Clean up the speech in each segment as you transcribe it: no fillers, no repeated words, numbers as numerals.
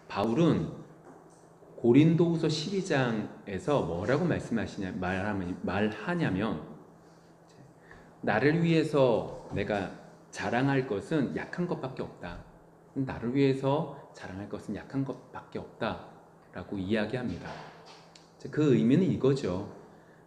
바울은 고린도후서 12장에서 뭐라고 말하냐면 나를 위해서 내가 자랑할 것은 약한 것밖에 없다. 나를 위해서 자랑할 것은 약한 것밖에 없다 라고 이야기합니다. 그 의미는 이거죠.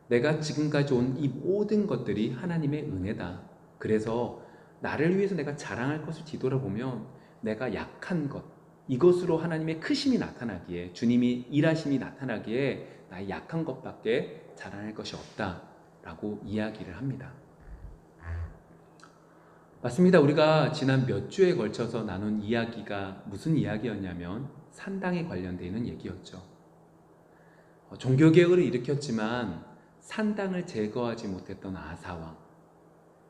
내가 지금까지 온 이 모든 것들이 하나님의 은혜다. 그래서 나를 위해서 내가 자랑할 것을 뒤돌아보면 내가 약한 것, 이것으로 하나님의 크심이 나타나기에, 주님이 일하심이 나타나기에 나의 약한 것밖에 자랑할 것이 없다 라고 이야기를 합니다. 맞습니다. 우리가 지난 몇 주에 걸쳐서 나눈 이야기가 무슨 이야기였냐면 산당에 관련되어 있는 얘기였죠. 종교개혁을 일으켰지만 산당을 제거하지 못했던 아사왕,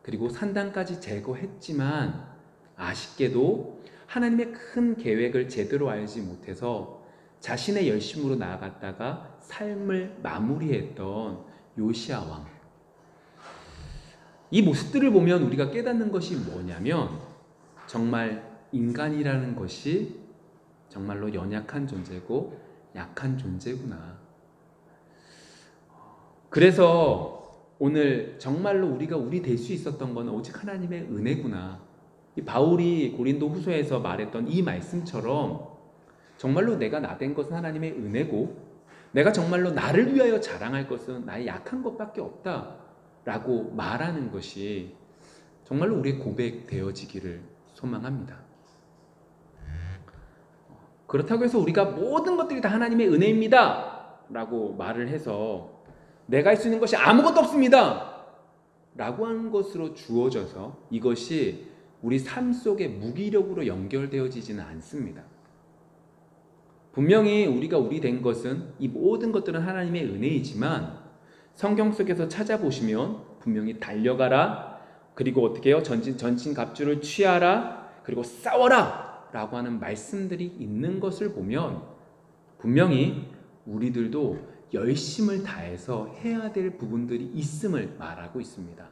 그리고 산당까지 제거했지만 아쉽게도 하나님의 큰 계획을 제대로 알지 못해서 자신의 열심으로 나아갔다가 삶을 마무리했던 요시야 왕. 이 모습들을 보면 우리가 깨닫는 것이 뭐냐면 정말 인간이라는 것이 정말로 연약한 존재고 약한 존재구나. 그래서 오늘 정말로 우리가 우리 될 수 있었던 건 오직 하나님의 은혜구나. 이 바울이 고린도 후서에서 말했던 이 말씀처럼 정말로 내가 나 된 것은 하나님의 은혜고 내가 정말로 나를 위하여 자랑할 것은 나의 약한 것밖에 없다 라고 말하는 것이 정말로 우리의 고백되어지기를 소망합니다. 그렇다고 해서 우리가 모든 것들이 다 하나님의 은혜입니다 라고 말을 해서 내가 할 수 있는 것이 아무것도 없습니다 라고 하는 것으로 주어져서 이것이 우리 삶 속에 무기력으로 연결되어지지는 않습니다. 분명히 우리가 우리 된 것은 이 모든 것들은 하나님의 은혜이지만 성경 속에서 찾아보시면 분명히 달려가라, 그리고 어떻게 해요? 전신갑주를 취하라, 그리고 싸워라 라고 하는 말씀들이 있는 것을 보면 분명히 우리들도 열심을 다해서 해야 될 부분들이 있음을 말하고 있습니다.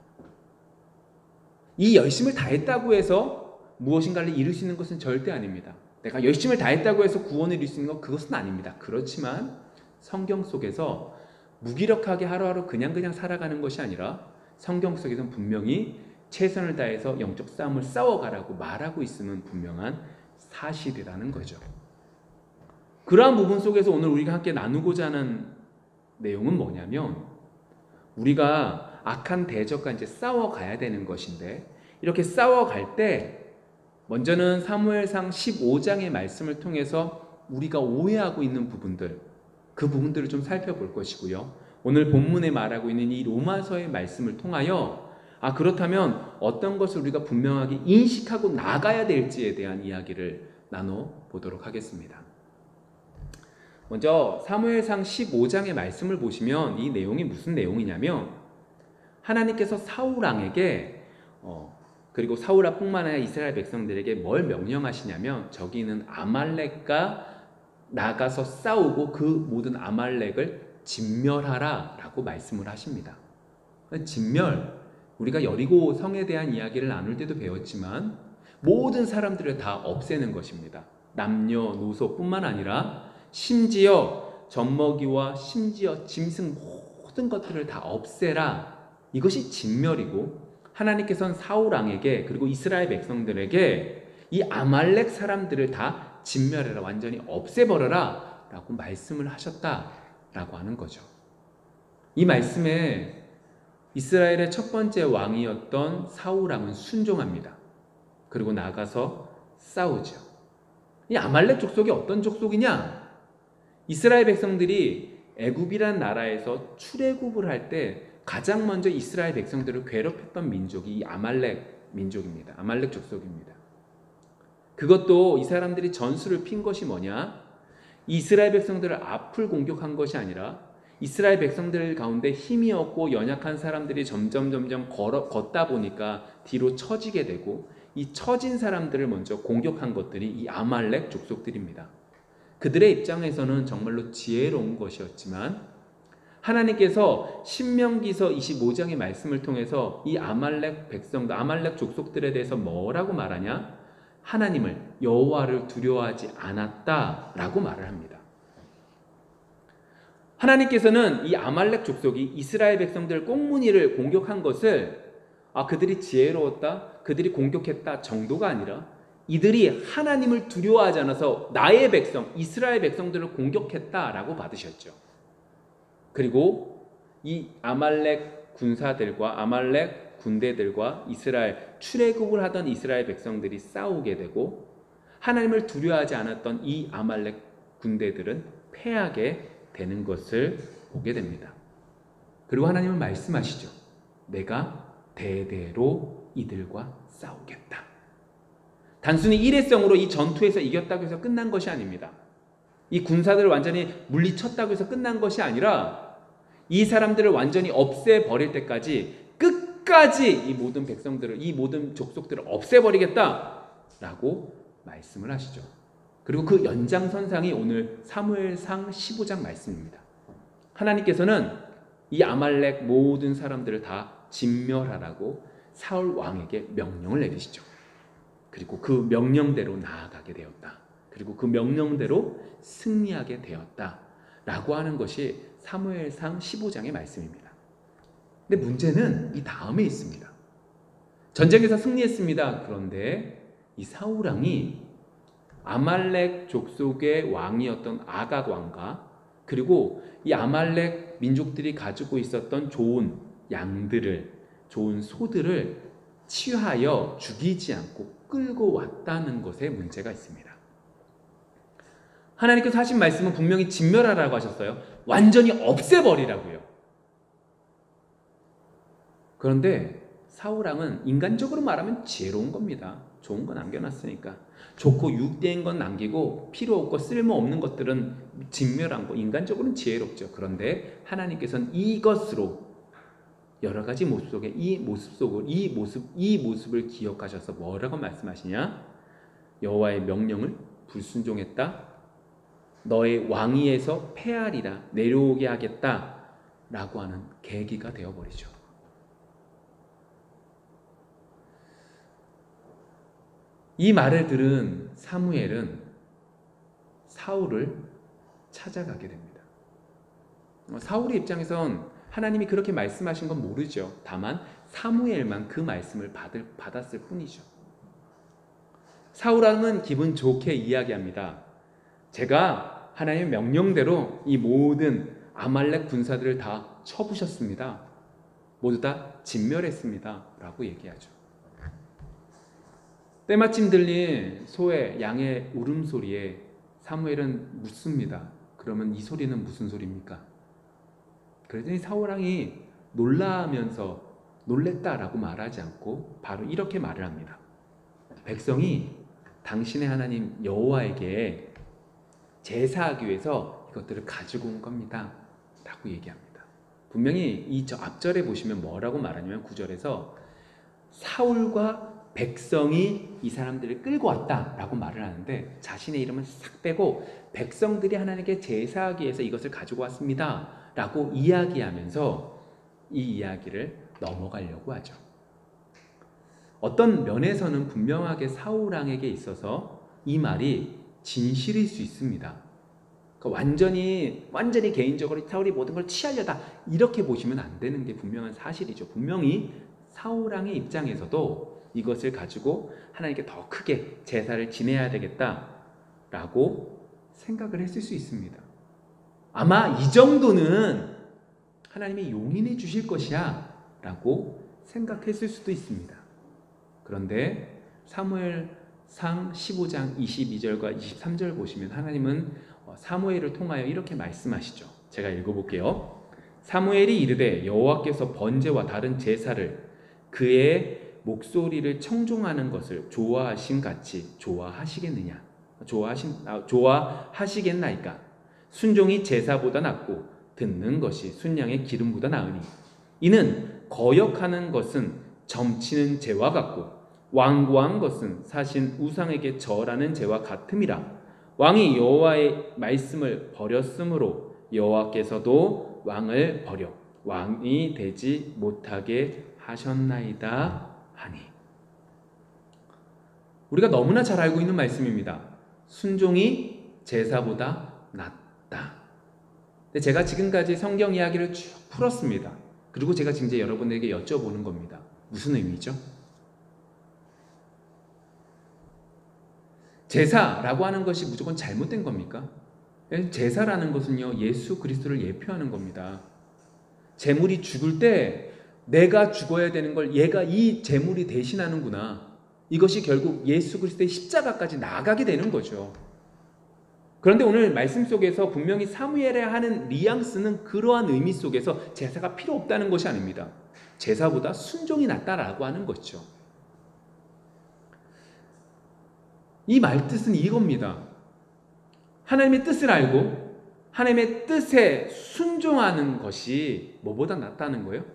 이 열심을 다했다고 해서 무엇인가를 이룰 수 있는 것은 절대 아닙니다. 내가 열심을 다했다고 해서 구원을 이룰 수 있는 것, 그것은 아닙니다. 그렇지만 성경 속에서 무기력하게 하루하루 그냥 살아가는 것이 아니라 성경 속에서는 분명히 최선을 다해서 영적 싸움을 싸워가라고 말하고 있음은 분명한 사실이라는 거죠. 그러한 부분 속에서 오늘 우리가 함께 나누고자 하는 내용은 뭐냐면 우리가 악한 대적과 이제 싸워가야 되는 것인데 이렇게 싸워갈 때 먼저는 사무엘상 15장의 말씀을 통해서 우리가 오해하고 있는 부분들, 그 부분들을 좀 살펴볼 것이고요. 오늘 본문에 말하고 있는 이 로마서의 말씀을 통하여 그렇다면 어떤 것을 우리가 분명하게 인식하고 나가야 될지에 대한 이야기를 나눠보도록 하겠습니다. 먼저 사무엘상 15장의 말씀을 보시면 이 내용이 무슨 내용이냐면 하나님께서 사울왕에게 그리고 사울뿐만 아니라 이스라엘 백성들에게 뭘 명령하시냐면 저기 있는 아말렉과 나가서 싸우고 그 모든 아말렉을 진멸하라 라고 말씀을 하십니다. 진멸, 우리가 여리고 성에 대한 이야기를 나눌 때도 배웠지만 모든 사람들을 다 없애는 것입니다. 남녀노소뿐만 아니라 심지어 젖먹이와 심지어 짐승 모든 것들을 다 없애라, 이것이 진멸이고 하나님께서는 사울왕에게 그리고 이스라엘 백성들에게 이 아말렉 사람들을 다 진멸해라, 완전히 없애버려라 라고 말씀을 하셨다라고 하는 거죠. 이 말씀에 이스라엘의 첫 번째 왕이었던 사울왕은 순종합니다. 그리고 나가서 싸우죠. 이 아말렉 족속이 어떤 족속이냐? 이스라엘 백성들이 애굽이란 나라에서 출애굽을 할 때 가장 먼저 이스라엘 백성들을 괴롭혔던 민족이 이 아말렉 민족입니다. 아말렉 족속입니다. 그것도 이 사람들이 전술을 핀 것이 뭐냐? 이스라엘 백성들을 앞을 공격한 것이 아니라 이스라엘 백성들 가운데 힘이 없고 연약한 사람들이 점점 걷다 보니까 뒤로 처지게 되고 이 처진 사람들을 먼저 공격한 것들이 이 아말렉 족속들입니다. 그들의 입장에서는 정말로 지혜로운 것이었지만 하나님께서 신명기서 25장의 말씀을 통해서 이 아말렉 백성들, 아말렉 족속들에 대해서 뭐라고 말하냐? 하나님을 여호와를 두려워하지 않았다라고 말을 합니다. 하나님께서는 이 아말렉 족속이 이스라엘 백성들 꽁무니를 공격한 것을 그들이 지혜로웠다, 그들이 공격했다 정도가 아니라 이들이 하나님을 두려워하지 않아서 나의 백성, 이스라엘 백성들을 공격했다라고 받으셨죠. 그리고 이 아말렉 군사들과 아말렉 군대들과 이스라엘 출애굽을 하던 이스라엘 백성들이 싸우게 되고 하나님을 두려워하지 않았던 이 아말렉 군대들은 패하게 되는 것을 보게 됩니다. 그리고 하나님은 말씀하시죠. 내가 대대로 이들과 싸우겠다. 단순히 일회성으로 이 전투에서 이겼다고 해서 끝난 것이 아닙니다. 이 군사들을 완전히 물리쳤다고 해서 끝난 것이 아니라 이 사람들을 완전히 없애버릴 때까지 끝까지 이 모든 백성들을, 이 모든 족속들을 없애버리겠다라고 말씀을 하시죠. 그리고 그 연장선상이 오늘 사무엘상 15장 말씀입니다. 하나님께서는 이 아말렉 모든 사람들을 다 진멸하라고 사울 왕에게 명령을 내리시죠. 그리고 그 명령대로 나아가게 되었다. 그리고 그 명령대로 승리하게 되었다. 라고 하는 것이 사무엘상 15장의 말씀입니다. 근데 문제는 이 다음에 있습니다. 전쟁에서 승리했습니다. 그런데 이 사울 왕이 아말렉 족속의 왕이었던 아각 왕과 그리고 이 아말렉 민족들이 가지고 있었던 좋은 양들을, 좋은 소들을 취하여 죽이지 않고 끌고 왔다는 것에 문제가 있습니다. 하나님께서 하신 말씀은 분명히 진멸하라고 하셨어요. 완전히 없애버리라고요. 그런데 사울왕은 인간적으로 말하면 지혜로운 겁니다. 좋은 건 남겨놨으니까. 좋고 유익된 건 남기고 필요 없고 쓸모없는 것들은 진멸한 거, 인간적으로는 지혜롭죠. 그런데 하나님께서는 이것으로 여러 가지 모습 속에 이 모습을 기억하셔서 뭐라고 말씀하시냐? 여호와의 명령을 불순종했다. 너의 왕위에서 패하리라, 내려오게 하겠다라고 하는 계기가 되어버리죠. 이 말을 들은 사무엘은 사울을 찾아가게 됩니다. 사울의 입장에선 하나님이 그렇게 말씀하신 건 모르죠. 다만 사무엘만 그 말씀을 받았을 뿐이죠. 사울왕은 기분 좋게 이야기합니다. 제가 하나님의 명령대로 이 모든 아말렉 군사들을 다 쳐부셨습니다. 모두 다 진멸했습니다. 라고 얘기하죠. 때마침 들린 소의 양의 울음소리에 사무엘은 묻습니다. 그러면 이 소리는 무슨 소리입니까? 그랬더니 사울왕이 놀라면서 놀랬다라고 말하지 않고 바로 이렇게 말을 합니다. 백성이 당신의 하나님 여호와에게 제사하기 위해서 이것들을 가지고 온 겁니다. 라고 얘기합니다. 분명히 이 앞절에 보시면 뭐라고 말하냐면 9절에서 사울과 백성이 이 사람들을 끌고 왔다라고 말을 하는데 자신의 이름을 싹 빼고 백성들이 하나님께 제사하기 위해서 이것을 가지고 왔습니다 라고 이야기하면서 이 이야기를 넘어가려고 하죠. 어떤 면에서는 분명하게 사울왕에게 있어서 이 말이 진실일 수 있습니다. 그러니까 완전히 개인적으로 사울이 모든 걸 취하려다 이렇게 보시면 안 되는 게 분명한 사실이죠. 분명히 사울왕의 입장에서도 이것을 가지고 하나님께 더 크게 제사를 지내야 되겠다라고 생각을 했을 수 있습니다. 아마 이 정도는 하나님이 용인해 주실 것이야 라고 생각했을 수도 있습니다. 그런데 사무엘상 15장 22절과 23절 보시면 하나님은 사무엘을 통하여 이렇게 말씀하시죠. 제가 읽어볼게요. 사무엘이 이르되 여호와께서 번제와 다른 제사를 그의 목소리를 청종하는 것을 좋아하심 같이 좋아하시겠나이까? 순종이 제사보다 낫고 듣는 것이 순양의 기름보다 나으니 이는 거역하는 것은 점치는 죄와 같고 완고한 것은 사신 우상에게 절하는 죄와 같음이라. 왕이 여호와의 말씀을 버렸으므로 여호와께서도 왕을 버려 왕이 되지 못하게 하셨나이다 하니. 우리가 너무나 잘 알고 있는 말씀입니다. 순종이 제사보다 낫다. 근데 제가 지금까지 성경 이야기를 쭉 풀었습니다. 그리고 제가 지금 이제 여러분에게 여쭤보는 겁니다. 무슨 의미죠? 제사라고 하는 것이 무조건 잘못된 겁니까? 제사라는 것은요, 예수 그리스도를 예표하는 겁니다. 제물이 죽을 때 내가 죽어야 되는 걸 얘가 이 제물이 대신하는구나. 이것이 결국 예수 그리스도의 십자가까지 나아가게 되는 거죠. 그런데 오늘 말씀 속에서 분명히 사무엘에 하는 뉘앙스는 그러한 의미 속에서 제사가 필요 없다는 것이 아닙니다. 제사보다 순종이 낫다라고 하는 거죠. 이 말뜻은 이겁니다. 하나님의 뜻을 알고 하나님의 뜻에 순종하는 것이 뭐보다 낫다는 거예요?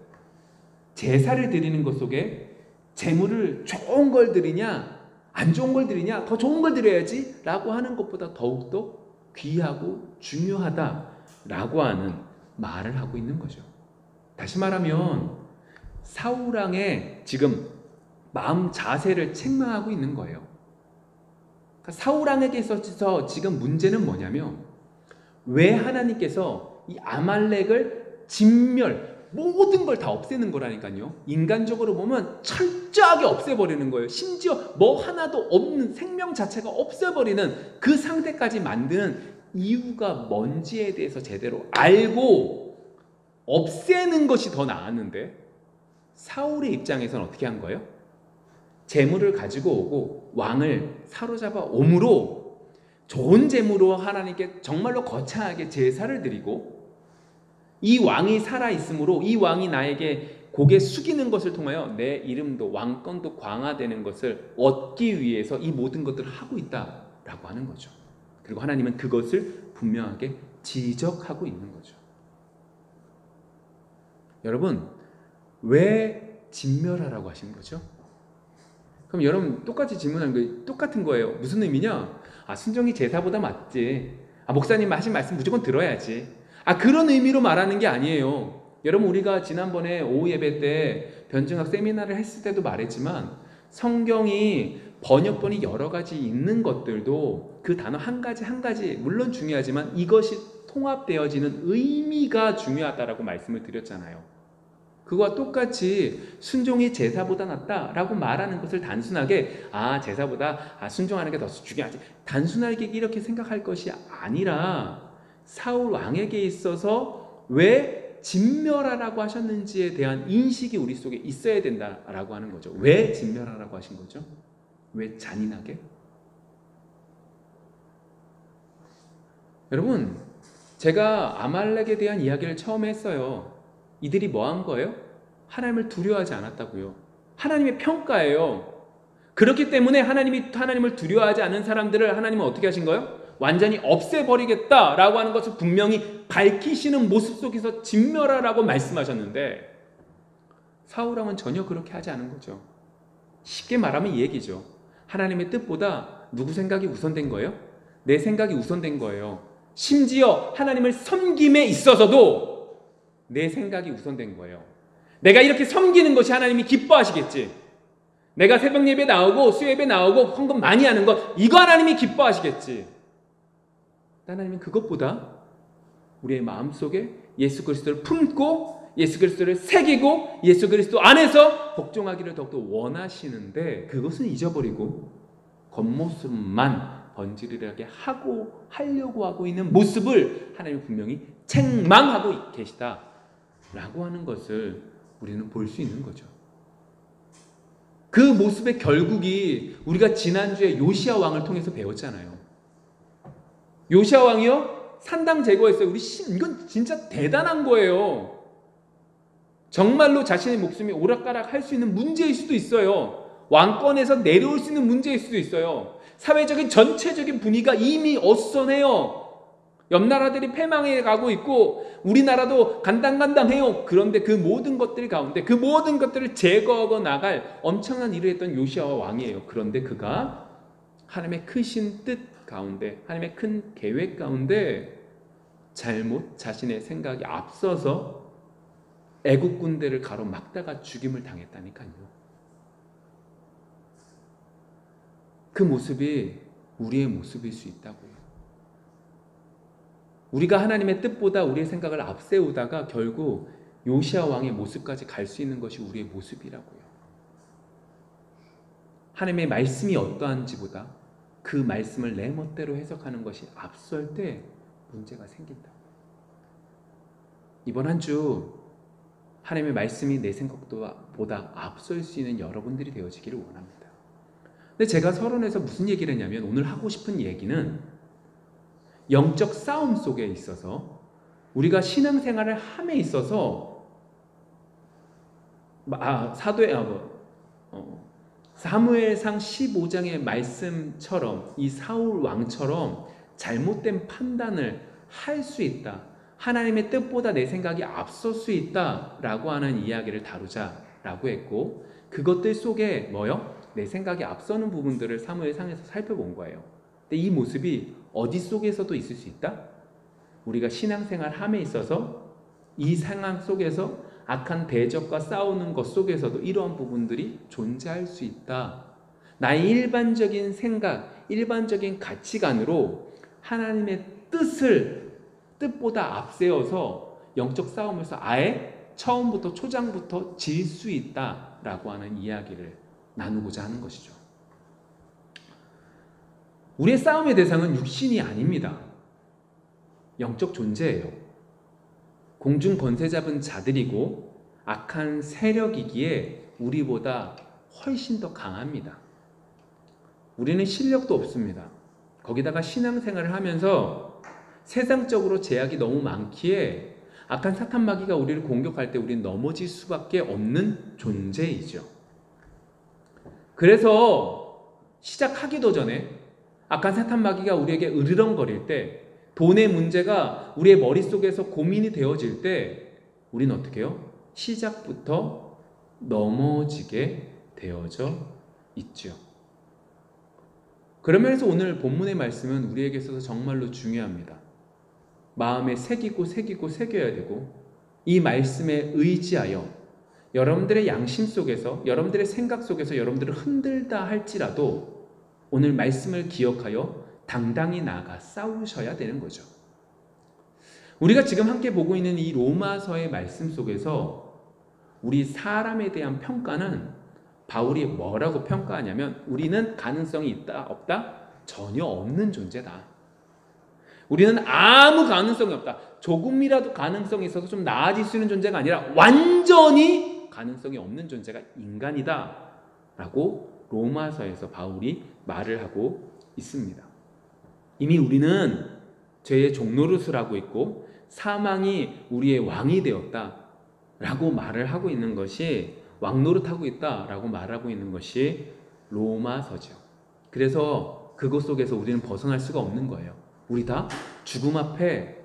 제사를 드리는 것 속에 제물을 좋은 걸 드리냐 안 좋은 걸 드리냐 더 좋은 걸 드려야지 라고 하는 것보다 더욱더 귀하고 중요하다라고 하는 말을 하고 있는 거죠. 다시 말하면 사울왕의 지금 마음 자세를 책망하고 있는 거예요. 그러니까 사울왕에게 있어서 지금 문제는 뭐냐면 왜 하나님께서 이 아말렉을 진멸 모든 걸 다 없애는 거라니까요. 인간적으로 보면 철저하게 없애버리는 거예요. 심지어 뭐 하나도 없는 생명 자체가 없애버리는 그 상태까지 만드는 이유가 뭔지에 대해서 제대로 알고 없애는 것이 더 나았는데 사울의 입장에서는 어떻게 한 거예요? 재물을 가지고 오고 왕을 사로잡아 옴으로 좋은 재물로 하나님께 정말로 거창하게 제사를 드리고 이 왕이 살아있으므로 이 왕이 나에게 고개 숙이는 것을 통하여 내 이름도 왕권도 강화되는 것을 얻기 위해서 이 모든 것들을 하고 있다라고 하는 거죠. 그리고 하나님은 그것을 분명하게 지적하고 있는 거죠. 여러분, 왜 진멸하라고 하신 거죠? 그럼 여러분 똑같이 질문하는 게 똑같은 거예요. 무슨 의미냐? 순종이 제사보다 맞지. 목사님 하신 말씀 무조건 들어야지. 그런 의미로 말하는 게 아니에요. 여러분, 우리가 지난번에 오후 예배 때 변증학 세미나를 했을 때도 말했지만 성경이 번역본이 여러 가지 있는 것들도 그 단어 한 가지 한 가지 물론 중요하지만 이것이 통합되어지는 의미가 중요하다라고 말씀을 드렸잖아요. 그거와 똑같이 순종이 제사보다 낫다라고 말하는 것을 단순하게 제사보다 순종하는 게 더 중요하지 단순하게 이렇게 생각할 것이 아니라 사울 왕에게 있어서 왜 진멸하라고 하셨는지에 대한 인식이 우리 속에 있어야 된다라고 하는 거죠. 왜 진멸하라고 하신 거죠? 왜 잔인하게? 여러분, 제가 아말렉에 대한 이야기를 처음에 했어요. 이들이 뭐 한 거예요? 하나님을 두려워하지 않았다고요. 하나님의 평가예요. 그렇기 때문에 하나님을 두려워하지 않은 사람들을 하나님은 어떻게 하신 거예요? 완전히 없애버리겠다라고 하는 것을 분명히 밝히시는 모습 속에서 진멸하라고 말씀하셨는데 사울왕은 전혀 그렇게 하지 않은 거죠. 쉽게 말하면 이 얘기죠. 하나님의 뜻보다 누구 생각이 우선된 거예요? 내 생각이 우선된 거예요. 심지어 하나님을 섬김에 있어서도 내 생각이 우선된 거예요. 내가 이렇게 섬기는 것이 하나님이 기뻐하시겠지. 내가 새벽 예배 나오고 수요예배 나오고 헌금 많이 하는 것 이거 하나님이 기뻐하시겠지. 하나님은 그것보다 우리의 마음속에 예수 그리스도를 품고 예수 그리스도를 새기고 예수 그리스도 안에서 복종하기를 더욱더 원하시는데 그것은 잊어버리고 겉모습만 번지르르하게 하려고 하고 있는 모습을 하나님은 분명히 책망하고 계시다라고 하는 것을 우리는 볼 수 있는 거죠. 그 모습의 결국이 우리가 지난주에 요시야 왕을 통해서 배웠잖아요. 요시야 왕이요? 산당 제거했어요. 이건 진짜 대단한 거예요. 정말로 자신의 목숨이 오락가락 할 수 있는 문제일 수도 있어요. 왕권에서 내려올 수 있는 문제일 수도 있어요. 사회적인 전체적인 분위기가 이미 어수선해요. 옆 나라들이 패망해 가고 있고 우리나라도 간당간당해요. 그런데 그 모든 것들 가운데 그 모든 것들을 제거하고 나갈 엄청난 일을 했던 요시야 왕이에요. 그런데 그가 하나님의 크신 뜻 가운데 하나님의 큰 계획 가운데 잘못 자신의 생각이 앞서서 애국 군대를 가로막다가 죽임을 당했다니까요. 그 모습이 우리의 모습일 수 있다고요. 우리가 하나님의 뜻보다 우리의 생각을 앞세우다가 결국 요시야 왕의 모습까지 갈 수 있는 것이 우리의 모습이라고요. 하나님의 말씀이 어떠한지보다 그 말씀을 내 멋대로 해석하는 것이 앞설 때 문제가 생긴다. 이번 한 주 하나님의 말씀이 내 생각보다 앞설 수 있는 여러분들이 되어지기를 원합니다. 근데 제가 서론에서 무슨 얘기를 했냐면 오늘 하고 싶은 얘기는 영적 싸움 속에 있어서 우리가 신앙생활을 함에 있어서 사무엘상 15장의 말씀처럼 이 사울 왕처럼 잘못된 판단을 할 수 있다. 하나님의 뜻보다 내 생각이 앞설 수 있다라고 하는 이야기를 다루자라고 했고 그것들 속에 뭐요? 내 생각이 앞서는 부분들을 사무엘상에서 살펴본 거예요. 근데 이 모습이 어디 속에서도 있을 수 있다? 우리가 신앙생활 함에 있어서 이 상황 속에서 악한 대적과 싸우는 것 속에서도 이러한 부분들이 존재할 수 있다. 나의 일반적인 생각, 일반적인 가치관으로 하나님의 뜻보다 앞세워서 영적 싸움에서 아예 처음부터 초장부터 질 수 있다라고 하는 이야기를 나누고자 하는 것이죠. 우리의 싸움의 대상은 육신이 아닙니다. 영적 존재예요. 공중 권세 잡은 자들이고 악한 세력이기에 우리보다 훨씬 더 강합니다. 우리는 실력도 없습니다. 거기다가 신앙생활을 하면서 세상적으로 제약이 너무 많기에 악한 사탄 마귀가 우리를 공격할 때 우리는 넘어질 수밖에 없는 존재이죠. 그래서 시작하기도 전에 악한 사탄 마귀가 우리에게 으르렁거릴 때 돈의 문제가 우리의 머릿속에서 고민이 되어질 때 우리는 어떻게 해요? 시작부터 넘어지게 되어져 있죠. 그러면서 오늘 본문의 말씀은 우리에게 있어서 정말로 중요합니다. 마음에 새겨야 되고 이 말씀에 의지하여 여러분들의 양심 속에서 여러분들의 생각 속에서 여러분들을 흔들다 할지라도 오늘 말씀을 기억하여 당당히 나아가 싸우셔야 되는 거죠. 우리가 지금 함께 보고 있는 이 로마서의 말씀 속에서 우리 사람에 대한 평가는 바울이 뭐라고 평가하냐면 우리는 가능성이 있다 없다? 전혀 없는 존재다. 우리는 아무 가능성이 없다. 조금이라도 가능성이 있어서 좀 나아질 수 있는 존재가 아니라 완전히 가능성이 없는 존재가 인간이다 라고 로마서에서 바울이 말을 하고 있습니다. 이미 우리는 죄의 종노릇을 하고 있고 사망이 우리의 왕이 되었다 라고 말을 하고 있는 것이 왕노릇하고 있다 라고 말하고 있는 것이 로마서죠. 그래서 그것 속에서 우리는 벗어날 수가 없는 거예요. 우리 다 죽음 앞에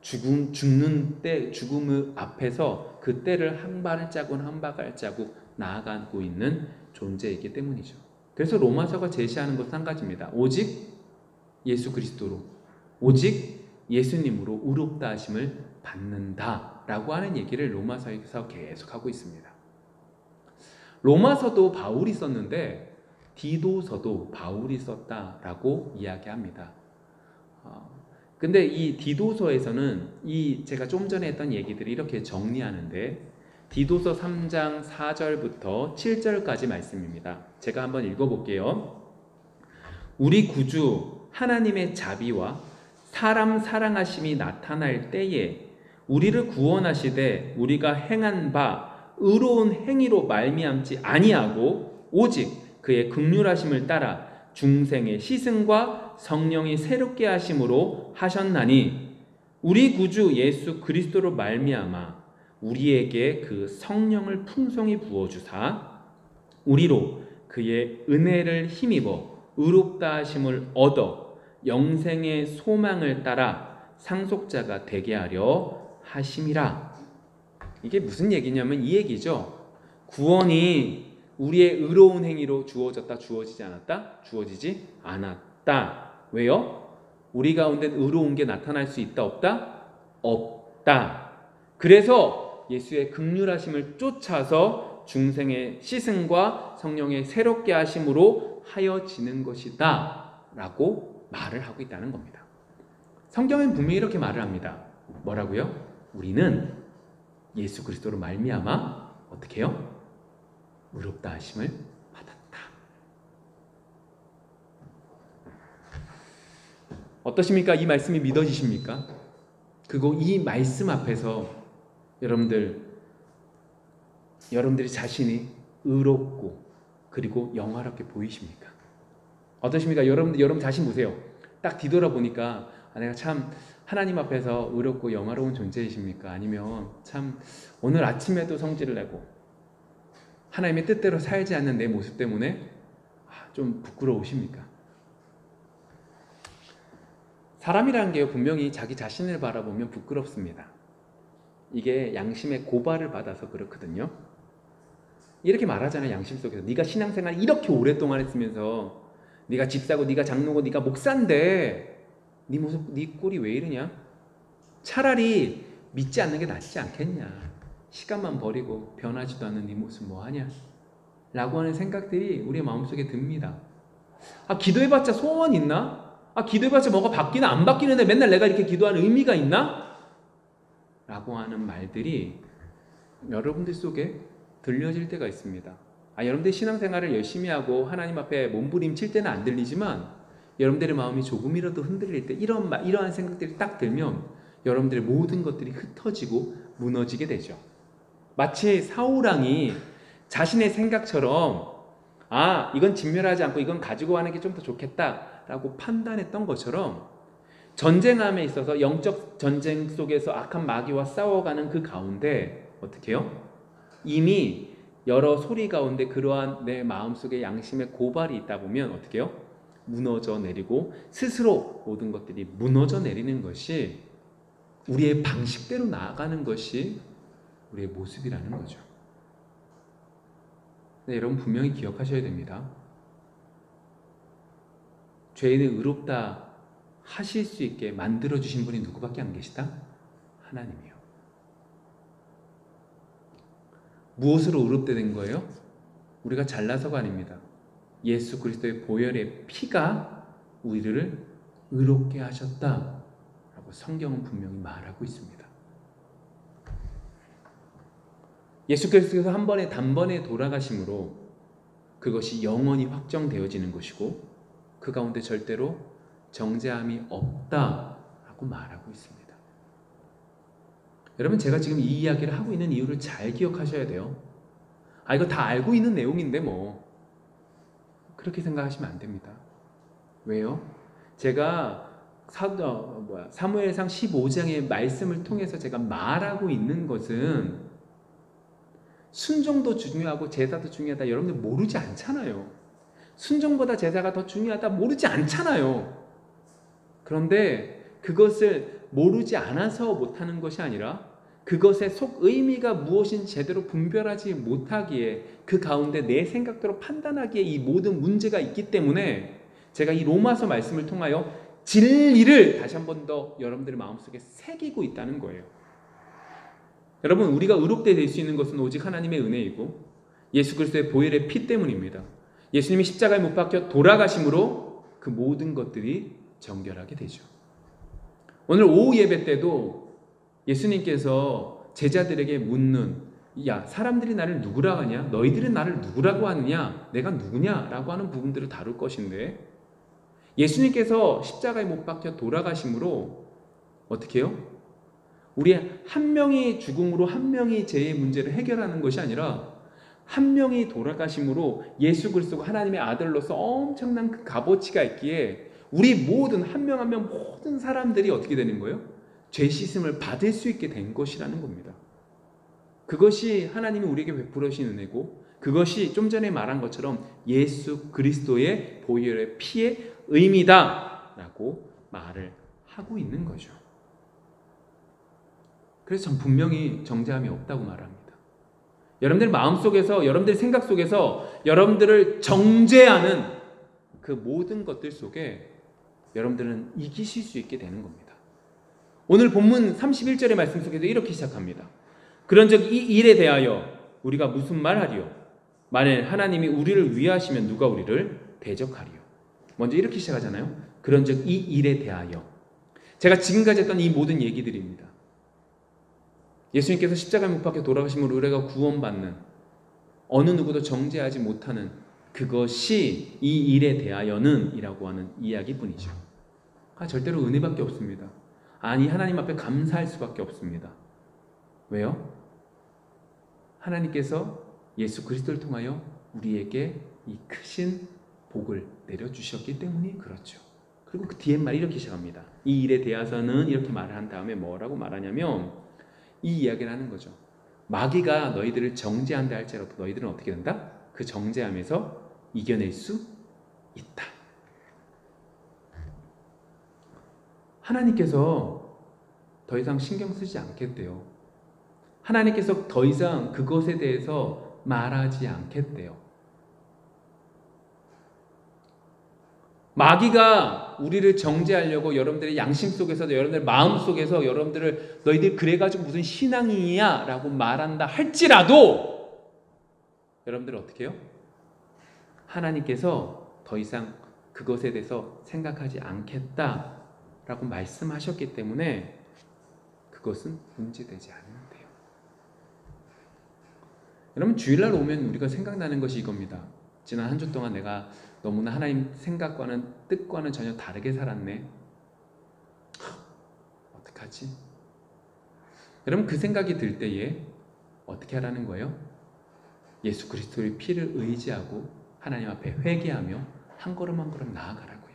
죽는 때 죽음 앞에서 그 때를 한 발자국 한 발자국 나아가고 있는 존재이기 때문이죠. 그래서 로마서가 제시하는 것은 한 가지입니다. 오직 예수 그리스도로 오직 예수님으로 의롭다 하심을 받는다라고 하는 얘기를 로마서에서 계속하고 있습니다. 로마서도 바울이 썼는데 디도서도 바울이 썼다라고 이야기합니다. 근데 이 디도서에서는 제가 좀 전에 했던 얘기들을 이렇게 정리하는데 디도서 3장 4절부터 7절까지 말씀입니다. 제가 한번 읽어볼게요. 우리 구주 하나님의 자비와 사람 사랑하심이 나타날 때에 우리를 구원하시되 우리가 행한 바 의로운 행위로 말미암지 아니하고 오직 그의 긍휼하심을 따라 중생의 시승과 성령이 새롭게 하심으로 하셨나니 우리 구주 예수 그리스도로 말미암아 우리에게 그 성령을 풍성히 부어주사 우리로 그의 은혜를 힘입어 의롭다 하심을 얻어 영생의 소망을 따라 상속자가 되게 하려 하심이라. 이게 무슨 얘기냐면 이 얘기죠. 구원이 우리의 의로운 행위로 주어졌다, 주어지지 않았다? 주어지지 않았다. 왜요? 우리 가운데 의로운 게 나타날 수 있다, 없다? 없다. 그래서 예수의 긍휼하심을 쫓아서 중생의 시승과 성령의 새롭게 하심으로 하여지는 것이다 라고 말을 하고 있다는 겁니다. 성경은 분명히 이렇게 말을 합니다. 뭐라고요? 우리는 예수 그리스도로 말미암아 어떻게 해요? 의롭다 하심을 받았다. 어떠십니까? 이 말씀이 믿어지십니까? 그리고 이 말씀 앞에서 여러분들이 자신이 의롭고 그리고 영화롭게 보이십니까? 어떠십니까? 여러분 자신 보세요. 딱 뒤돌아보니까 내가 참 하나님 앞에서 의롭고 영화로운 존재이십니까? 아니면 참 오늘 아침에도 성질을 내고 하나님의 뜻대로 살지 않는 내 모습 때문에 좀 부끄러우십니까? 사람이라는 게 분명히 자기 자신을 바라보면 부끄럽습니다. 이게 양심의 고발을 받아서 그렇거든요. 이렇게 말하잖아요. 양심 속에서 네가 신앙생활 이렇게 오랫동안 했으면서 네가 집사고 네가 장로고 네가 목사인데 네 모습, 네 꼴이 왜 이러냐? 차라리 믿지 않는 게 낫지 않겠냐? 시간만 버리고 변하지도 않는 네 모습 뭐하냐? 라고 하는 생각들이 우리의 마음속에 듭니다. 기도해봤자 소원 있나? 기도해봤자 뭐가 바뀌나 안 바뀌는데 맨날 내가 이렇게 기도하는 의미가 있나? 라고 하는 말들이 여러분들 속에 들려질 때가 있습니다. 여러분들 신앙생활을 열심히 하고 하나님 앞에 몸부림칠 때는 안 들리지만 여러분들의 마음이 조금이라도 흔들릴 때 이러한 생각들이 딱 들면 여러분들의 모든 것들이 흩어지고 무너지게 되죠. 마치 사울왕이 자신의 생각처럼 이건 진멸하지 않고 이건 가지고 가는 게 좀 더 좋겠다라고 판단했던 것처럼 전쟁함에 있어서 영적 전쟁 속에서 악한 마귀와 싸워가는 그 가운데 어떻게 해요? 이미 여러 소리 가운데 그러한 내 마음속에 양심의 고발이 있다 보면 어떻게 해요? 무너져 내리고 스스로 모든 것들이 무너져 내리는 것이 우리의 방식대로 나아가는 것이 우리의 모습이라는 거죠. 네, 여러분 분명히 기억하셔야 됩니다. 죄인을 의롭다 하실 수 있게 만들어주신 분이 누구밖에 안 계시다? 하나님이요. 무엇으로 의롭게 된 거예요? 우리가 잘나서가 아닙니다. 예수 그리스도의 보혈의 피가 우리를 의롭게 하셨다라고 성경은 분명히 말하고 있습니다. 예수 그리스도께서 한 번에 단번에 돌아가심으로 그것이 영원히 확정되어지는 것이고 그 가운데 절대로 정죄함이 없다라고 말하고 있습니다. 여러분 제가 지금 이 이야기를 하고 있는 이유를 잘 기억하셔야 돼요. 이거 다 알고 있는 내용인데 뭐 그렇게 생각하시면 안 됩니다. 왜요? 제가 사무엘상 15장의 말씀을 통해서 제가 말하고 있는 것은 순종도 중요하고 제사도 중요하다 여러분들 모르지 않잖아요. 순종보다 제사가 더 중요하다 모르지 않잖아요. 그런데 그것을 모르지 않아서 못하는 것이 아니라 그것의 속 의미가 무엇인지 제대로 분별하지 못하기에 그 가운데 내 생각대로 판단하기에 이 모든 문제가 있기 때문에 제가 이 로마서 말씀을 통하여 진리를 다시 한 번 더 여러분들의 마음속에 새기고 있다는 거예요. 여러분 우리가 의롭게 될 수 있는 것은 오직 하나님의 은혜이고 예수 그리스도의 보혈의 피 때문입니다. 예수님이 십자가에 못 박혀 돌아가심으로 그 모든 것들이 정결하게 되죠. 오늘 오후 예배 때도 예수님께서 제자들에게 묻는 사람들이 나를 누구라고 하냐? 너희들은 나를 누구라고 하느냐? 내가 누구냐? 라고 하는 부분들을 다룰 것인데 예수님께서 십자가에 못 박혀 돌아가심으로 어떻게 해요? 우리 한 명이 죽음으로 한 명이 죄의 문제를 해결하는 것이 아니라 한 명이 돌아가심으로 예수 그리스도가 하나님의 아들로서 엄청난 그 값어치가 있기에 우리 모든 한 명 한 명 모든 사람들이 어떻게 되는 거예요? 죄 씻음을 받을 수 있게 된 것이라는 겁니다. 그것이 하나님이 우리에게 베풀어 주신 은혜고 그것이 좀 전에 말한 것처럼 예수 그리스도의 보혈의 피의 의미다라고 말을 하고 있는 거죠. 그래서 전 분명히 정죄함이 없다고 말합니다. 여러분들 마음속에서 여러분들 생각 속에서 여러분들을 정죄하는 그 모든 것들 속에 여러분들은 이기실 수 있게 되는 겁니다. 오늘 본문 31절의 말씀 속에서 이렇게 시작합니다. 그런즉 이 일에 대하여 우리가 무슨 말하리요? 만일 하나님이 우리를 위하시면 누가 우리를 대적하리요. 먼저 이렇게 시작하잖아요. 그런즉 이 일에 대하여. 제가 지금까지 했던 이 모든 얘기들입니다. 예수님께서 십자가에 못 박혀 돌아가심으로 우리가 구원받는, 어느 누구도 정죄하지 못하는 그것이 이 일에 대하여는 이라고 하는 이야기뿐이죠. 절대로 은혜밖에 없습니다. 아니, 하나님 앞에 감사할 수밖에 없습니다. 왜요? 하나님께서 예수 그리스도를 통하여 우리에게 이 크신 복을 내려주셨기 때문이 그렇죠. 그리고 그 뒤에 말 이렇게 시작합니다. 이 일에 대해서는 이렇게 말을 한 다음에 뭐라고 말하냐면 이 이야기를 하는 거죠. 마귀가 너희들을 정죄한다 할지라도 너희들은 어떻게 된다? 그 정죄함에서 이겨낼 수 있다. 하나님께서 더 이상 신경 쓰지 않겠대요. 하나님께서 더 이상 그것에 대해서 말하지 않겠대요. 마귀가 우리를 정죄하려고 여러분들의 양심 속에서, 여러분들의 마음 속에서 여러분들을 너희들 그래가지고 무슨 신앙이냐 라고 말한다 할지라도 여러분들 어떻게 해요? 하나님께서 더 이상 그것에 대해서 생각하지 않겠다라고 말씀하셨기 때문에 그것은 문제되지 않는데요. 여러분, 주일날 오면 우리가 생각나는 것이 이겁니다. 지난 한 주 동안 내가 너무나 하나님 생각과는 뜻과는 전혀 다르게 살았네. 어떡하지? 여러분, 그 생각이 들 때에 어떻게 하라는 거예요? 예수 그리스도의 피를 의지하고 하나님 앞에 회개하며 한 걸음 한 걸음 나아가라고요.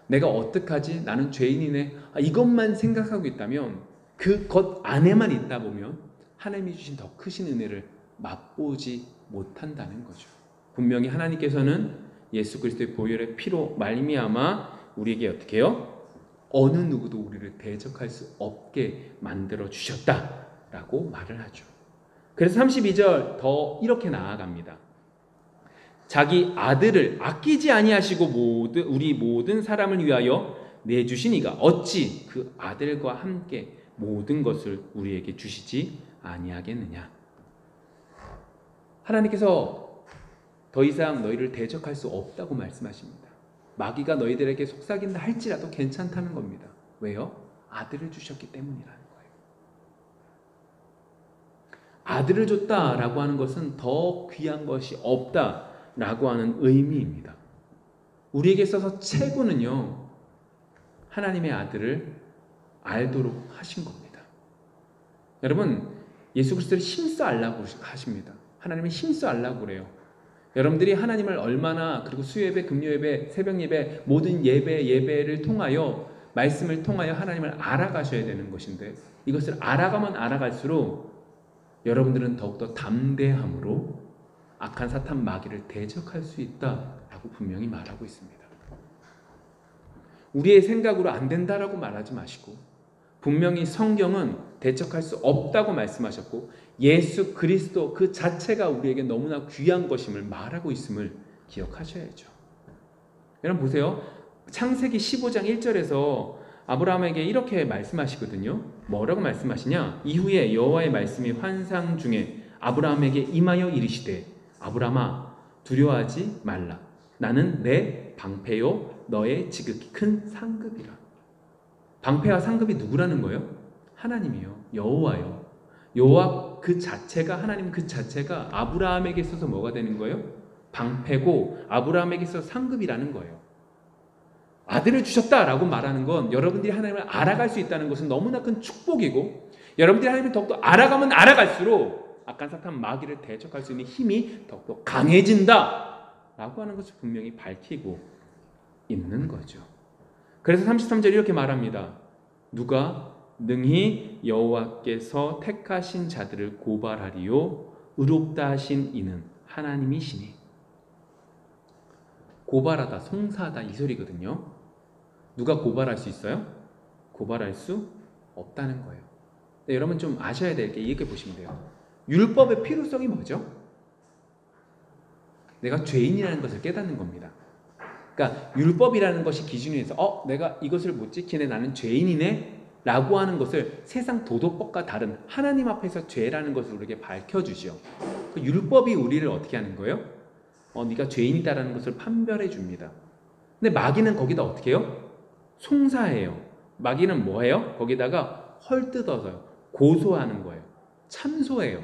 내가 어떡하지? 나는 죄인이네. 이것만 생각하고 있다면 그것 안에만 있다 보면 하나님이 주신 더 크신 은혜를 맛보지 못한다는 거죠. 분명히 하나님께서는 예수 그리스도의 보혈의 피로 말미암아 우리에게 어떻게 해요? 어느 누구도 우리를 대적할 수 없게 만들어 주셨다라고 말을 하죠. 그래서 32절 더 이렇게 나아갑니다. 자기 아들을 아끼지 아니하시고 우리 모든 사람을 위하여 내주시니가 어찌 그 아들과 함께 모든 것을 우리에게 주시지 아니하겠느냐. 하나님께서 더 이상 너희를 대적할 수 없다고 말씀하십니다. 마귀가 너희들에게 속삭인다 할지라도 괜찮다는 겁니다. 왜요? 아들을 주셨기 때문이라는 거예요. 아들을 줬다라고 하는 것은 더 귀한 것이 없다라고 하는 의미입니다. 우리에게 있어서 최고는요, 하나님의 아들을 알도록 하신 겁니다. 여러분, 예수 그리스도를 힘써 알라고 하십니다. 하나님을 힘써 알라고 그래요. 여러분들이 하나님을 얼마나, 그리고 수요예배, 금요예배, 새벽예배, 모든 예배를 통하여, 말씀을 통하여 하나님을 알아가셔야 되는 것인데, 이것을 알아가면 알아갈수록 여러분들은 더욱더 담대함으로 악한 사탄 마귀를 대적할 수 있다라고 분명히 말하고 있습니다. 우리의 생각으로 안 된다라고 말하지 마시고, 분명히 성경은 대적할 수 없다고 말씀하셨고 예수 그리스도 그 자체가 우리에게 너무나 귀한 것임을 말하고 있음을 기억하셔야죠. 여러분 보세요. 창세기 15장 1절에서 아브라함에게 이렇게 말씀하시거든요. 뭐라고 말씀하시냐? 이후에 여호와의 말씀이 환상 중에 아브라함에게 임하여 이르시되 아브라함아 두려워하지 말라. 나는 내 방패요 너의 지극히 큰 상급이라. 방패와 상급이 누구라는 거예요? 하나님이요. 여호와요. 여호와 그 자체가, 하나님 그 자체가 아브라함에게 있어서 뭐가 되는 거예요? 방패고 아브라함에게 있어서 상급이라는 거예요. 아들을 주셨다라고 말하는 건 여러분들이 하나님을 알아갈 수 있다는 것은 너무나 큰 축복이고, 여러분들이 하나님을 더욱더 알아가면 알아갈수록 악한 사탄 마귀를 대적할 수 있는 힘이 더욱더 강해진다라고 하는 것을 분명히 밝히고 있는 거죠. 그래서 33절 이렇게 말합니다. 누가 능히 여호와께서 택하신 자들을 고발하리요 의롭다 하신 이는 하나님이시니. 고발하다, 송사하다 이 소리거든요. 누가 고발할 수 있어요? 고발할 수 없다는 거예요. 네, 여러분 좀 아셔야 될 게 이렇게 보시면 돼요. 율법의 필요성이 뭐죠? 내가 죄인이라는 것을 깨닫는 겁니다. 그러니까 율법이라는 것이 기준이 돼서 내가 이것을 못 지키네, 나는 죄인이네 라고 하는 것을 세상 도덕법과 다른 하나님 앞에서 죄라는 것을 우리에게 밝혀주죠. 그 율법이 우리를 어떻게 하는 거예요? 네가 죄인이다라는 것을 판별해 줍니다. 근데 마귀는 거기다 어떻게 해요? 송사해요. 마귀는 뭐예요? 거기다가 헐뜯어서요. 고소하는 거예요. 참소해요.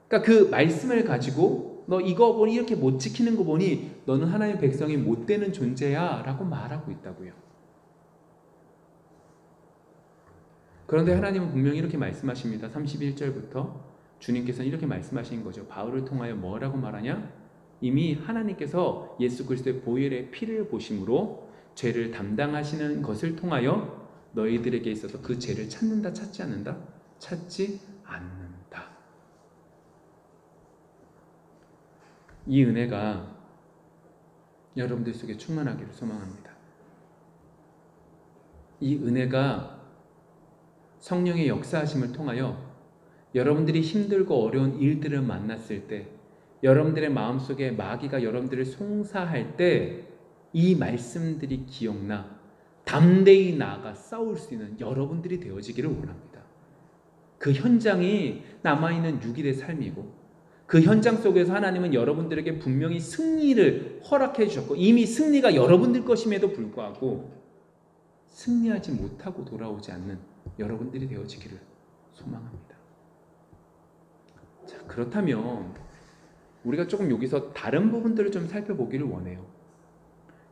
그러니까 그 말씀을 가지고 너 이거 보니 이렇게 못 지키는 거 보니 너는 하나님의 백성이 못 되는 존재야 라고 말하고 있다고요. 그런데 하나님은 분명히 이렇게 말씀하십니다. 31절부터 주님께서는 이렇게 말씀하신 거죠. 바울을 통하여 뭐라고 말하냐? 이미 하나님께서 예수 그리스도의 보혈의 피를 보심으로 죄를 담당하시는 것을 통하여 너희들에게 있어서 그 죄를 찾는다, 찾지 않는다? 찾지 않는다. 이 은혜가 여러분들 속에 충만하기를 소망합니다. 이 은혜가 성령의 역사하심을 통하여 여러분들이 힘들고 어려운 일들을 만났을 때, 여러분들의 마음속에 마귀가 여러분들을 송사할 때 이 말씀들이 기억나 담대히 나아가 싸울 수 있는 여러분들이 되어지기를 원합니다. 그 현장이 남아있는 6일의 삶이고, 그 현장 속에서 하나님은 여러분들에게 분명히 승리를 허락해 주셨고, 이미 승리가 여러분들 것임에도 불구하고 승리하지 못하고 돌아오지 않는 여러분들이 되어지기를 소망합니다. 자, 그렇다면 우리가 조금 여기서 다른 부분들을 좀 살펴보기를 원해요.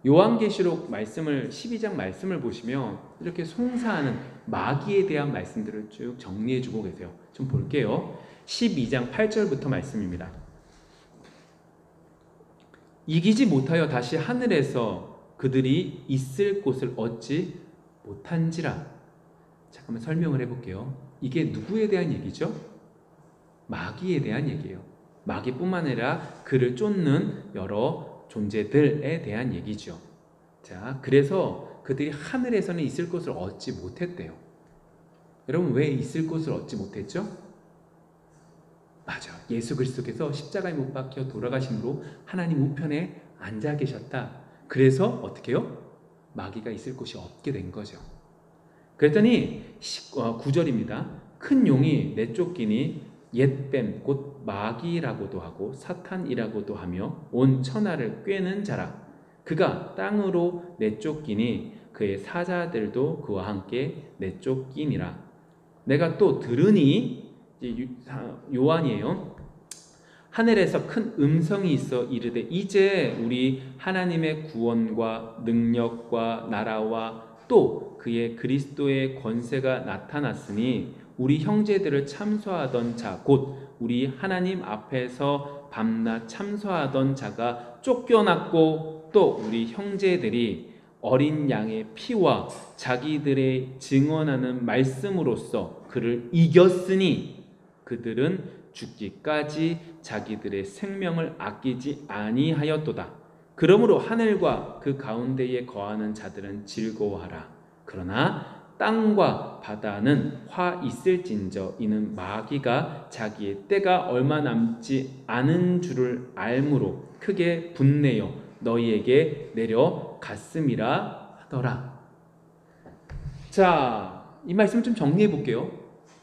요한계시록 말씀을 12장 말씀을 보시면 이렇게 송사하는 마귀에 대한 말씀들을 쭉 정리해 주고 계세요. 좀 볼게요. 12장 8절부터 말씀입니다. 이기지 못하여 다시 하늘에서 그들이 있을 곳을 얻지 못한지라. 잠깐만 설명을 해볼게요. 이게 누구에 대한 얘기죠? 마귀에 대한 얘기예요. 마귀뿐만 아니라 그를 쫓는 여러 존재들에 대한 얘기죠. 자, 그래서 그들이 하늘에서는 있을 곳을 얻지 못했대요. 여러분, 왜 있을 곳을 얻지 못했죠? 맞아. 예수 그리스도께서 십자가에 못 박혀 돌아가심으로 하나님 우편에 앉아 계셨다. 그래서 어떻게 해요? 마귀가 있을 곳이 없게 된 거죠. 그랬더니 9절입니다. 큰 용이 내쫓기니 옛뱀 곧 마귀라고도 하고 사탄이라고도 하며 온 천하를 꿰는 자라. 그가 땅으로 내쫓기니 그의 사자들도 그와 함께 내쫓기니라. 내가 또 들으니, 요한이에요. 하늘에서 큰 음성이 있어 이르되 이제 우리 하나님의 구원과 능력과 나라와 또 그의 그리스도의 권세가 나타났으니 우리 형제들을 참소하던 자 곧 우리 하나님 앞에서 밤낮 참소하던 자가 쫓겨났고 또 우리 형제들이 어린 양의 피와 자기들의 증언하는 말씀으로써 그를 이겼으니 그들은 죽기까지 자기들의 생명을 아끼지 아니하였도다. 그러므로 하늘과 그 가운데에 거하는 자들은 즐거워하라. 그러나 땅과 바다는 화 있을진저 이는 마귀가 자기의 때가 얼마 남지 않은 줄을 알므로 크게 분내어 너희에게 내려갔음이라 하더라. 자, 이 말씀을 좀 정리해 볼게요.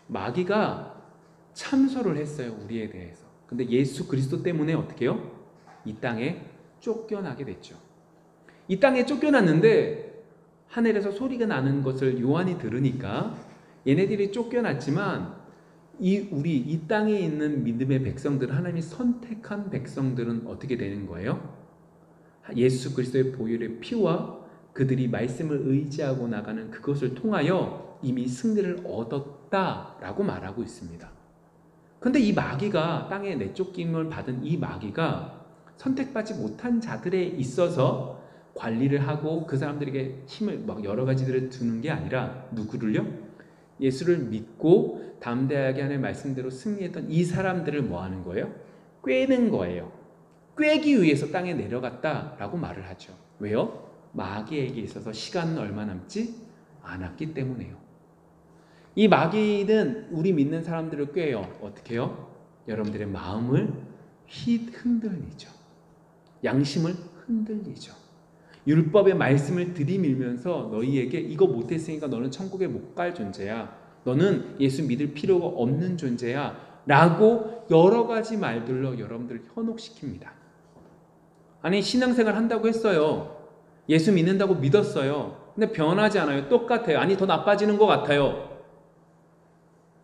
마귀가 참소를 했어요, 우리에 대해서. 근데 예수 그리스도 때문에 어떻게 해요? 이 땅에 쫓겨나게 됐죠. 이 땅에 쫓겨났는데 하늘에서 소리가 나는 것을 요한이 들으니까 얘네들이 쫓겨났지만 이 땅에 있는 믿음의 백성들, 하나님이 선택한 백성들은 어떻게 되는 거예요? 예수 그리스도의 보혈의 피와 그들이 말씀을 의지하고 나가는 그것을 통하여 이미 승리를 얻었다라고 말하고 있습니다. 근데 이 마귀가 땅에 내쫓김을 받은 이 마귀가 선택받지 못한 자들에 있어서 관리를 하고 그 사람들에게 힘을 막 여러 가지들을 두는 게 아니라 누구를요? 예수를 믿고 담대하게 하는 말씀대로 승리했던 이 사람들을 뭐 하는 거예요? 꿰는 거예요. 꿰기 위해서 땅에 내려갔다라고 말을 하죠. 왜요? 마귀에게 있어서 시간은 얼마 남지 않았기 때문에요. 이 마귀는 우리 믿는 사람들을 꿰요. 어떻게 해요? 여러분들의 마음을 흔들리죠. 양심을 흔들리죠. 율법의 말씀을 들이밀면서 너희에게 이거 못했으니까 너는 천국에 못 갈 존재야. 너는 예수 믿을 필요가 없는 존재야. 라고 여러 가지 말들로 여러분들을 현혹시킵니다. 아니, 신앙생활 한다고 했어요. 예수 믿는다고 믿었어요. 근데 변하지 않아요. 똑같아요. 아니, 더 나빠지는 것 같아요.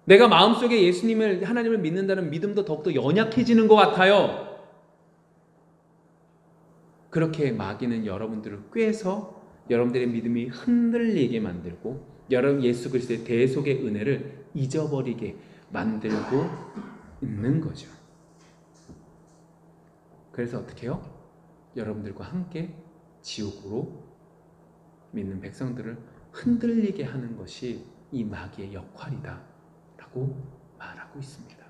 내가 마음속에 예수님을, 하나님을 믿는다는 믿음도 더욱더 연약해지는 것 같아요. 그렇게 마귀는 여러분들을 꿰서 여러분들의 믿음이 흔들리게 만들고 여러분 예수 그리스도의 대속의 은혜를 잊어버리게 만들고 있는 거죠. 그래서 어떻게 해요? 여러분들과 함께 지옥으로 믿는 백성들을 흔들리게 하는 것이 이 마귀의 역할이다 라고 말하고 있습니다.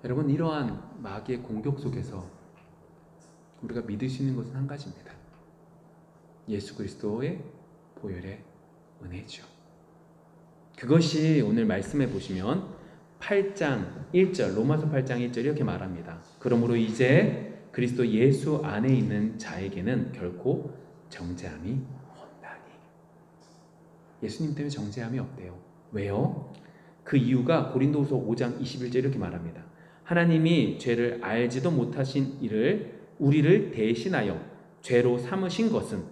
여러분, 이러한 마귀의 공격 속에서 우리가 믿을 수 있는 것은 한 가지입니다. 예수 그리스도의 보혈의 은혜죠. 그것이 오늘 말씀해 보시면 8장 1절, 로마서 8장 1절 이렇게 말합니다. 그러므로 이제 그리스도 예수 안에 있는 자에게는 결코 정죄함이 없나니. 예수님 때문에 정죄함이 없대요. 왜요? 그 이유가 고린도후서 5장 21절 이렇게 말합니다. 하나님이 죄를 알지도 못하신 이를 우리를 대신하여 죄로 삼으신 것은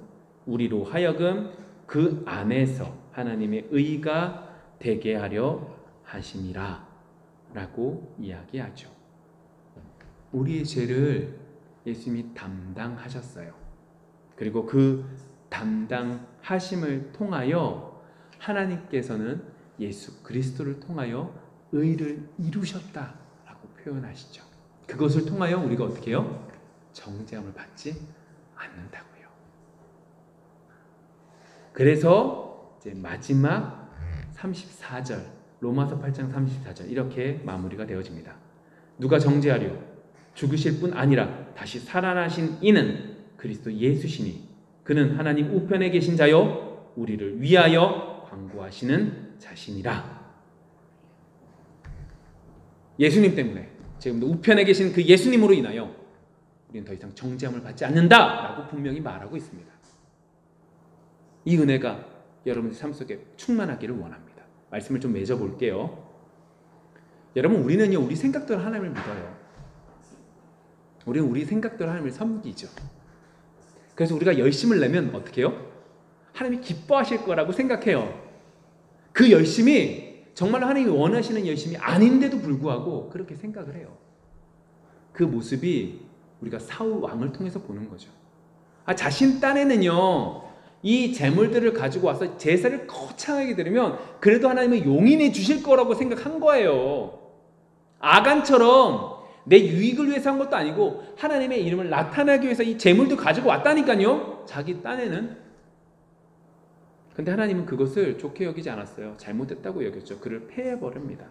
우리로 하여금 그 안에서 하나님의 의가 되게 하려 하심이라 라고 이야기하죠. 우리의 죄를 예수님이 담당하셨어요. 그리고 그 담당하심을 통하여 하나님께서는 예수 그리스도를 통하여 의를 이루셨다라고 표현하시죠. 그것을 통하여 우리가 어떻게 해요? 정죄함을 받지 않는다고요. 그래서 이제 마지막 34절, 로마서 8장 34절 이렇게 마무리가 되어집니다. 누가 정죄하려? 죽으실 뿐 아니라 다시 살아나신 이는 그리스도 예수시니 그는 하나님 우편에 계신 자요 우리를 위하여 관구하시는 자신이라. 예수님 때문에, 지금도 우편에 계신 그 예수님으로 인하여 우리는 더 이상 정죄함을 받지 않는다라고 분명히 말하고 있습니다. 이 은혜가 여러분의 삶 속에 충만하기를 원합니다. 말씀을 좀 맺어볼게요. 여러분, 우리는요, 우리 생각대로 하나님을 믿어요. 우리는 우리 생각대로 하나님을 섬기죠. 그래서 우리가 열심을 내면 어떻게 해요? 하나님이 기뻐하실 거라고 생각해요. 그 열심이 정말로 하나님이 원하시는 열심이 아닌데도 불구하고 그렇게 생각을 해요. 그 모습이 우리가 사울 왕을 통해서 보는 거죠. 자신 딴에는요, 이 재물들을 가지고 와서 제사를 거창하게 드리면 그래도 하나님은 용인해 주실 거라고 생각한 거예요. 아간처럼 내 유익을 위해서 한 것도 아니고 하나님의 이름을 나타내기 위해서 이 재물도 가지고 왔다니까요. 자기 딴에는. 근데 하나님은 그것을 좋게 여기지 않았어요. 잘못했다고 여겼죠. 그를 폐해버립니다.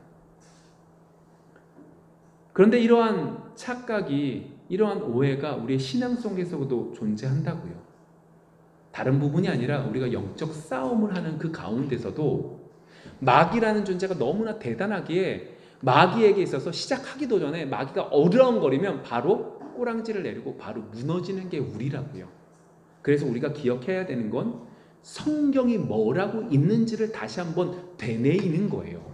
그런데 이러한 착각이, 이러한 오해가 우리의 신앙 속에서도 존재한다고요. 다른 부분이 아니라 우리가 영적 싸움을 하는 그 가운데서도 마귀라는 존재가 너무나 대단하기에 마귀에게 있어서 시작하기도 전에 마귀가 어려움거리면 바로 꼬랑지를 내리고 바로 무너지는 게 우리라고요. 그래서 우리가 기억해야 되는 건 성경이 뭐라고 있는지를 다시 한번 되뇌이는 거예요.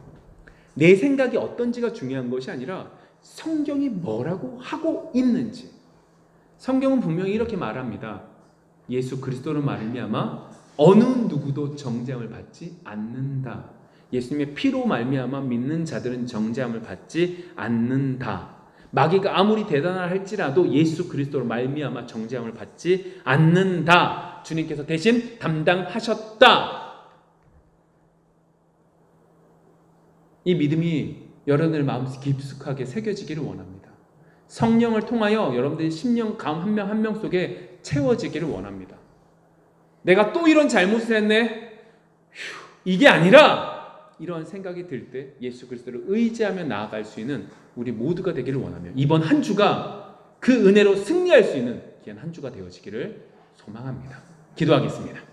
내 생각이 어떤지가 중요한 것이 아니라 성경이 뭐라고 하고 있는지. 성경은 분명히 이렇게 말합니다. 예수 그리스도로 말미암아 어느 누구도 정죄함을 받지 않는다. 예수님의 피로 말미암아 믿는 자들은 정죄함을 받지 않는다. 마귀가 아무리 대단하다 할지라도 예수 그리스도로 말미암아 정죄함을 받지 않는다. 주님께서 대신 담당하셨다. 이 믿음이 여러분들 마음속에 깊숙하게 새겨지기를 원합니다. 성령을 통하여 여러분들의 심령 감 한 명 한 명 속에 채워지기를 원합니다. 내가 또 이런 잘못을 했네? 이게 아니라 이러한 생각이 들 때 예수 그리스도를 의지하며 나아갈 수 있는 우리 모두가 되기를 원하며 이번 한 주가 그 은혜로 승리할 수 있는 귀한 한 주가 되어지기를 소망합니다. 기도하겠습니다.